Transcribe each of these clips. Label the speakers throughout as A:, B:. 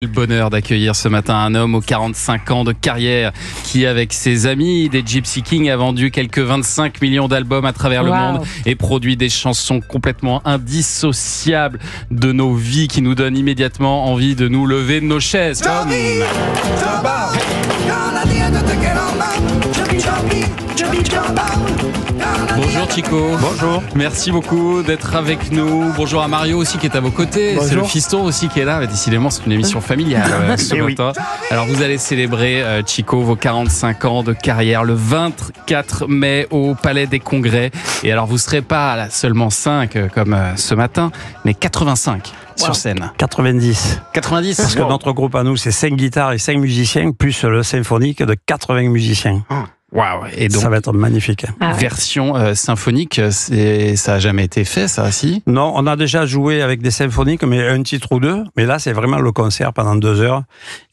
A: Le bonheur d'accueillir ce matin un homme aux 45 ans de carrière qui, avec ses amis des Gypsy Kings, a vendu quelques 25 millions d'albums à travers le monde et produit des chansons complètement indissociables de nos vies qui nous donnent immédiatement envie de nous lever de nos chaises. Bonjour Chico.
B: Bonjour.
A: Merci beaucoup d'être avec nous. Bonjour à Mario aussi qui est à vos côtés.
B: Bonjour.
A: C'est le fiston aussi qui est là. Décidément, c'est une émission familiale ce matin. Alors vous allez célébrer, Chico, vos 45 ans de carrière le 24 mai au Palais des Congrès. Et alors vous ne serez pas là, seulement 5 comme ce matin, mais 85 sur scène.
B: 90.
A: 90
B: Parce que notre groupe à nous, c'est 5 guitares et 5 musiciens, plus le symphonique de 80 musiciens.
A: Waouh. Et donc,
B: ça va être magnifique.
A: version symphonique, ça n'a jamais été fait, ça, si?
B: Non, on a déjà joué avec des symphoniques, mais un titre ou deux. Mais là, c'est vraiment le concert pendant 2 heures.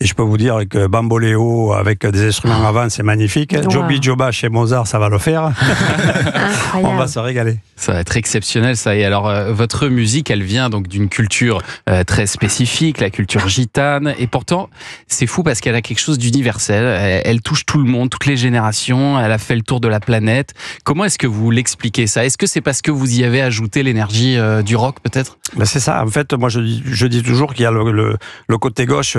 B: Et je peux vous dire que Bamboléo, avec des instruments avant, c'est magnifique.
C: Wow.
B: Joby Joba chez Mozart, ça va le faire. On va se régaler.
A: Ça va être exceptionnel, ça. Et alors, votre musique, elle vient donc d'une culture très spécifique, la culture gitane. Et pourtant, c'est fou parce qu'elle a quelque chose d'universel. Elle touche tout le monde, toutes les générations. Elle a fait le tour de la planète. Comment est-ce que vous l'expliquez ça? Est-ce que c'est parce que vous y avez ajouté l'énergie du rock, peut-être?
B: Ben c'est ça. En fait, moi, je dis toujours qu'il y a le côté gauche,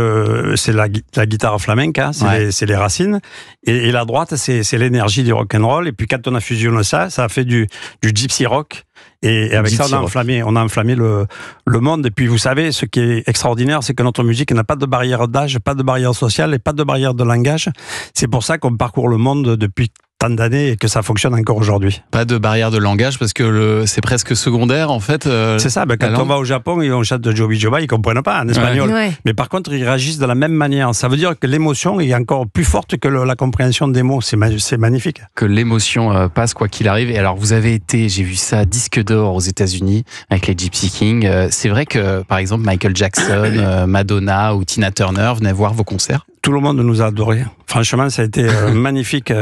B: c'est la guitare flamenca, c'est les racines. Et la droite, c'est l'énergie du rock'n'roll. Et puis, quand on a fusionné ça a fait du gypsy rock. Et avec
A: Gypsy
B: ça, on a enflammé le monde. Et puis, vous savez, ce qui est extraordinaire, c'est que notre musique n'a pas de barrière d'âge, pas de barrière sociale et pas de barrière de langage. C'est pour ça qu'on parcourt le monde depuis tant d'années et que ça fonctionne encore aujourd'hui.
A: Pas de barrière de langage parce que c'est presque secondaire, en fait.
B: C'est ça. Quand on va au Japon et on chante de Joby Joba, ils comprennent pas en espagnol.
C: Ouais.
B: Mais par contre, ils réagissent de la même manière. Ça veut dire que l'émotion est encore plus forte que la compréhension des mots. C'est magnifique.
A: Que l'émotion passe quoi qu'il arrive. Et alors, vous avez été, j'ai vu ça, disque d'or aux États-Unis avec les Gypsy Kings. C'est vrai que, par exemple, Michael Jackson, Madonna ou Tina Turner venaient voir vos concerts?
B: Tout le monde nous a adorés. Franchement, ça a été magnifique.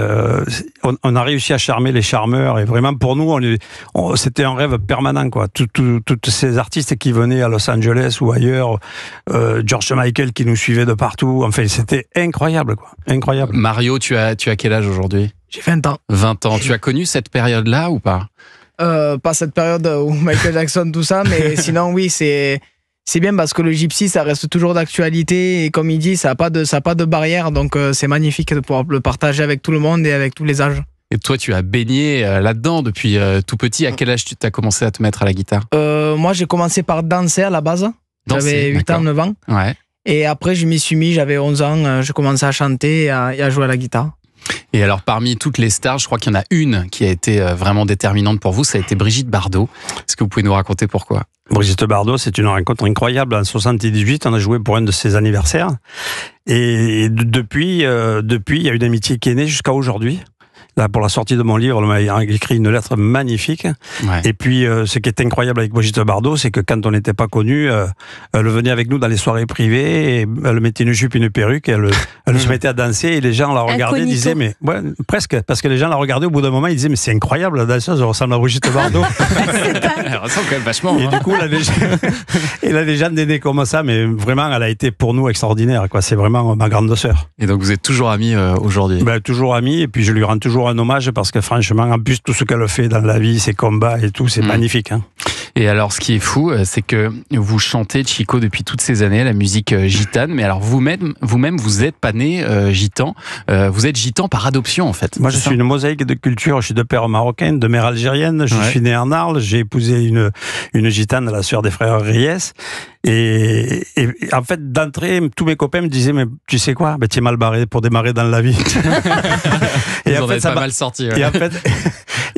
B: On a réussi à charmer les charmeurs et vraiment pour nous, c'était un rêve permanent, quoi. Toutes ces artistes qui venaient à Los Angeles ou ailleurs, George Michael qui nous suivait de partout. Enfin, c'était incroyable, quoi. Incroyable.
A: Mario, tu as quel âge aujourd'hui?
D: J'ai 20 ans.
A: 20 ans. Tu as connu cette période-là ou pas?
D: Pas cette période où Michael Jackson, tout ça, mais sinon, oui, c'est bien parce que le gypsy, ça reste toujours d'actualité et comme il dit, ça n'a pas de barrière, donc c'est magnifique de pouvoir le partager avec tout le monde et avec tous les âges.
A: Et toi, tu as baigné là-dedans depuis tout petit. À quel âge tu as commencé à te mettre à la guitare?
D: Moi, j'ai commencé par danser à la base. J'avais 8 ans, 9 ans.
A: Ouais.
D: Et après, je m'y suis mis, j'avais 11 ans, je commençais à chanter et à jouer à la guitare.
A: Et alors, parmi toutes les stars, je crois qu'il y en a une qui a été vraiment déterminante pour vous, ça a été Brigitte Bardot. Est-ce que vous pouvez nous raconter pourquoi?
B: Brigitte Bardot, c'est une rencontre incroyable. En 78, on a joué pour un de ses anniversaires. Et depuis, il y a une amitié qui est née jusqu'à aujourd'hui. Là, pour la sortie de mon livre, elle m'a écrit une lettre magnifique. Ouais. Et puis, ce qui est incroyable avec Brigitte Bardot, c'est que quand on n'était pas connus, elle venait avec nous dans les soirées privées, et elle mettait une jupe, une perruque, et elle se mettait à danser, et les gens la regardaient, disaient, mais ouais, presque, parce que les gens la regardaient au bout d'un moment, ils disaient, mais c'est incroyable, la danseuse, elle ressemble à Brigitte Bardot.
A: Elle ressemble quand même vachement.
B: Et du coup, la légende est née comme ça, mais vraiment, elle a été pour nous extraordinaire, quoi. C'est vraiment ma grande sœur.
A: Et donc, vous êtes toujours amis aujourd'hui?
B: Ben, toujours amis, et puis je lui rends toujours un hommage parce que franchement, en plus, tout ce qu'elle fait dans la vie, ses combats et tout, c'est magnifique. Hein.
A: Et alors, ce qui est fou, c'est que vous chantez, Chico, depuis toutes ces années, la musique gitane. Mais alors, vous-même, vous n'êtes pas né gitan. Vous êtes gitan par adoption, en fait.
B: Moi, je suis une mosaïque de culture. Je suis de père marocain, de mère algérienne. Je suis né en Arles. J'ai épousé une gitane, la sœur des frères Reyes. Et en fait, d'entrée, tous mes copains me disaient, mais tu sais quoi, tu es mal barré pour démarrer dans la vie.
A: Et en fait, ça mal sorti. Ouais.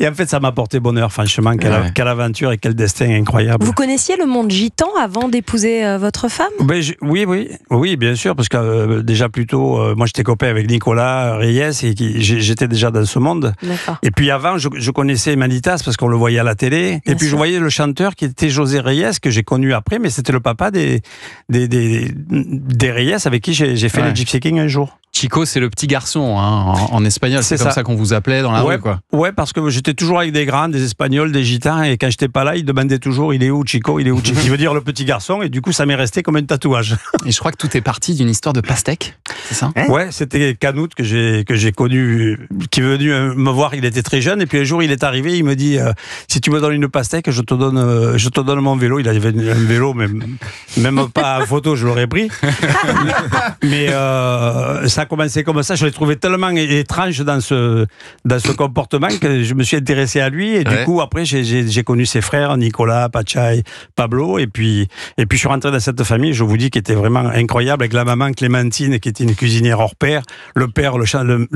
B: Et en fait, ça m'a porté bonheur, franchement. Quelle aventure et quel destin incroyable.
C: Vous connaissiez le monde gitan avant d'épouser votre femme?
B: Oui, bien sûr, parce que déjà plus tôt, moi j'étais copain avec Nicolas Reyes et j'étais déjà dans ce monde. Et puis avant, je connaissais Manitas parce qu'on le voyait à la télé. Bien et puis sûr. Je voyais le chanteur qui était José Reyes, que j'ai connu après, mais c'était le papa des Reyes avec qui j'ai fait les Gypsy Kings un jour.
A: Chico, c'est le petit garçon hein, en espagnol. C'est comme ça qu'on vous appelait dans la rue, quoi.
B: Ouais, parce que j'étais toujours avec des grands, des Espagnols, des Gitans, et quand j'étais pas là, ils demandaient toujours il est où Chico, il est où Chico. Il veut dire le petit garçon, et du coup, ça m'est resté comme un tatouage.
A: Et je crois que tout est parti d'une histoire de pastèque, c'est ça?
B: Ouais, c'était Canute que j'ai connu, qui est venu me voir. Il était très jeune, et puis un jour, il est arrivé, il me dit si tu me donnes une pastèque, je te donne mon vélo. Il avait un vélo, mais même pas à photo, je l'aurais pris. Mais ça a commencé comme ça. Je l'ai trouvé tellement étrange dans ce comportement que je me suis intéressé à lui. Et du coup, après, j'ai connu ses frères, Nicolas, Pachai, Pablo. Et puis, je suis rentré dans cette famille, je vous dis, qui était vraiment incroyable, avec la maman Clémentine, qui était une cuisinière hors pair, le père, le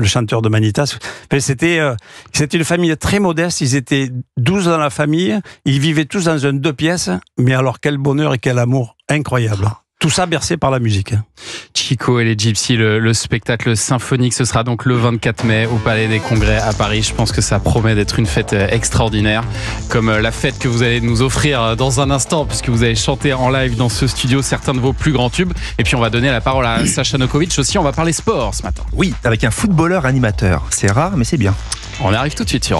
B: chanteur de Manitas. Enfin, c'était une famille très modeste. Ils étaient 12 dans la famille. Ils vivaient tous dans un 2 pièces. Mais alors, quel bonheur et quel amour incroyable. Tout ça bercé par la musique.
A: Chico et les Gypsies, le spectacle symphonique, ce sera donc le 24 mai au Palais des Congrès à Paris. Je pense que ça promet d'être une fête extraordinaire, comme la fête que vous allez nous offrir dans un instant, puisque vous allez chanter en live dans ce studio certains de vos plus grands tubes. Et puis on va donner la parole à Sacha Nokovic aussi. On va parler sport ce matin.
E: Oui, avec un footballeur animateur. C'est rare, mais c'est bien.
A: On arrive tout de suite sur